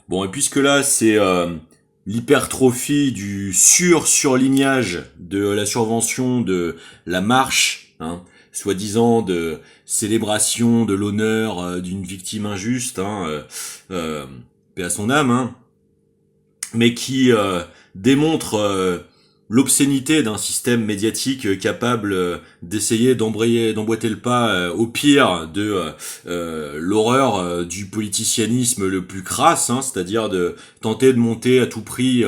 Bon, et puisque là, c'est l'hypertrophie du surlignage de la survention de la marche, hein, soi-disant de célébration de l'honneur d'une victime injuste, paix à son âme, mais qui démontre l'obscénité d'un système médiatique capable d'essayer d'emboîter le pas au pire de l'horreur du politicianisme le plus crasse, c'est-à-dire de tenter de monter à tout prix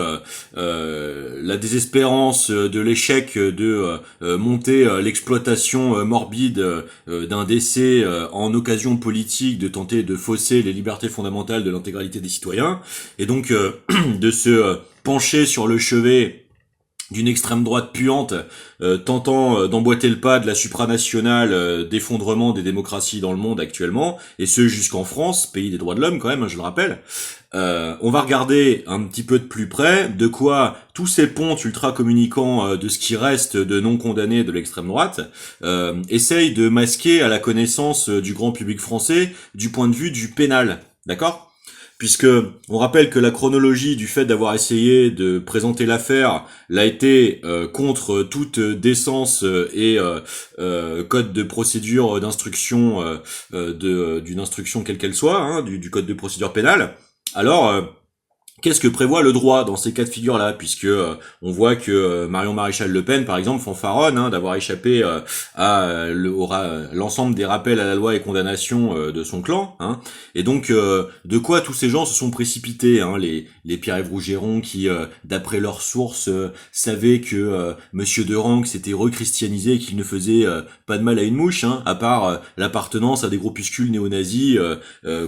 la désespérance de l'échec de monter l'exploitation morbide d'un décès en occasion politique, de tenter de fausser les libertés fondamentales de l'intégralité des citoyens, et donc de se pencher sur le chevet d'une extrême droite puante, tentant d'emboîter le pas de la supranationale d'effondrement des démocraties dans le monde actuellement, et ce jusqu'en France, pays des droits de l'homme quand même, je le rappelle. On va regarder un petit peu de plus près de quoi tous ces pontes ultra-communicants de ce qui reste de non-condamnés de l'extrême droite essayent de masquer à la connaissance du grand public français du point de vue du pénal, d'accord ? Puisque on rappelle que la chronologie du fait d'avoir essayé de présenter l'affaire l'a été contre toute décence et code de procédure d'instruction d'une instruction quelle qu'elle soit, du code de procédure pénale. Alors qu'est-ce que prévoit le droit dans ces cas de figure-là, puisque on voit que Marion Maréchal Le Pen, par exemple, fanfaronne d'avoir échappé à l'ensemble des rappels à la loi et condamnations de son clan, et donc de quoi tous ces gens se sont précipités, les Pierre-Yves Rougeron qui, d'après leurs sources, savaient que Monsieur de Ranc s'était rechristianisé et qu'il ne faisait pas de mal à une mouche, à part l'appartenance à des groupuscules néo-nazis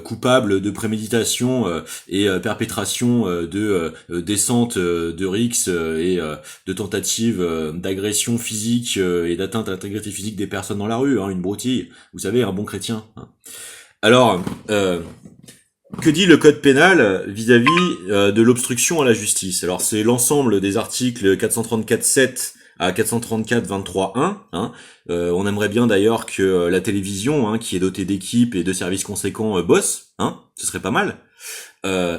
coupables de préméditation et perpétration de descente de rixes et de tentatives d'agression physique et d'atteinte à l'intégrité physique des personnes dans la rue, une broutille, vous savez, un bon chrétien. Alors, que dit le code pénal vis-à-vis de l'obstruction à la justice? Alors c'est l'ensemble des articles 434.7 à 434.23.1. On aimerait bien d'ailleurs que la télévision, qui est dotée d'équipes et de services conséquents, bosse. Ce serait pas mal.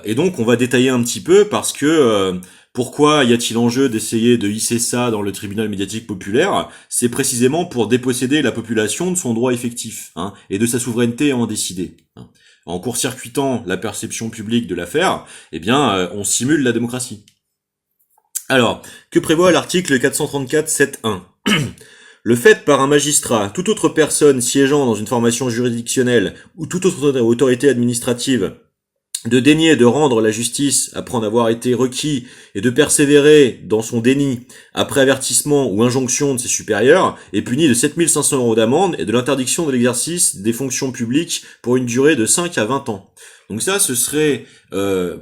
Et donc on va détailler un petit peu parce que pourquoi y a-t-il enjeu d'essayer de hisser ça dans le tribunal médiatique populaire? C'est précisément pour déposséder la population de son droit effectif et de sa souveraineté à en décider. En court-circuitant la perception publique de l'affaire, on simule la démocratie. Alors, que prévoit l'article 434.7.1 ? Le fait par un magistrat, toute autre personne siégeant dans une formation juridictionnelle ou toute autre autorité administrative de daigner de rendre la justice après en avoir été requis et de persévérer dans son déni après avertissement ou injonction de ses supérieurs est puni de 7 500 € d'amende et de l'interdiction de l'exercice des fonctions publiques pour une durée de 5 à 20 ans. Donc ça, ce serait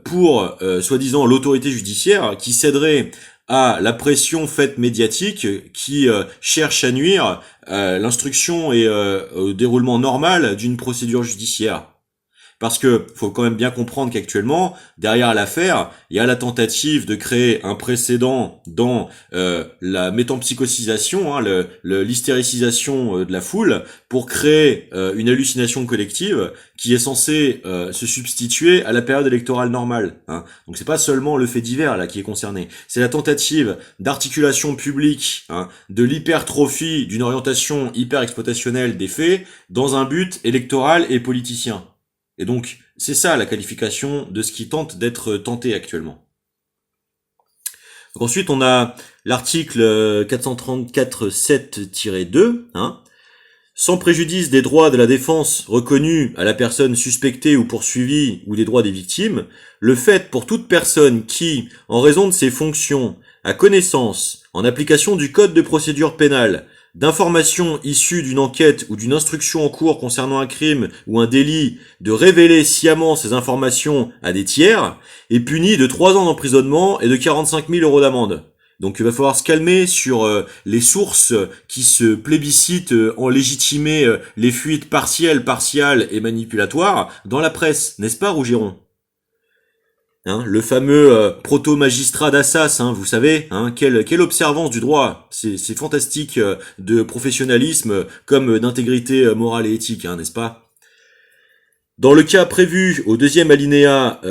pour soi-disant l'autorité judiciaire qui céderait à la pression faite médiatique qui cherche à nuire à l'instruction et au déroulement normal d'une procédure judiciaire. Parce que faut quand même bien comprendre qu'actuellement, derrière l'affaire, il y a la tentative de créer un précédent dans la métempsychosisation, l'hystéricisation de la foule, pour créer une hallucination collective qui est censée se substituer à la période électorale normale. Donc c'est pas seulement le fait divers là qui est concerné, c'est la tentative d'articulation publique de l'hypertrophie d'une orientation hyper-exploitationnelle des faits dans un but électoral et politicien. Et donc, c'est ça la qualification de ce qui tente d'être tenté actuellement. Donc ensuite, on a l'article 434.7-2, sans préjudice des droits de la défense reconnus à la personne suspectée ou poursuivie ou des droits des victimes, le fait pour toute personne qui, en raison de ses fonctions, a connaissance, en application du Code de procédure pénale, d'informations issues d'une enquête ou d'une instruction en cours concernant un crime ou un délit, de révéler sciemment ces informations à des tiers, est puni de 3 ans d'emprisonnement et de 45 000 € d'amende. Donc il va falloir se calmer sur les sources qui se plébiscitent en légitimer les fuites partielles et manipulatoires dans la presse, n'est-ce pas Rougeron ? Le fameux proto-magistrat d'Assas, vous savez, quelle observance du droit, c'est fantastique de professionnalisme comme d'intégrité morale et éthique, n'est-ce pas ? Dans le cas prévu au 2e alinéa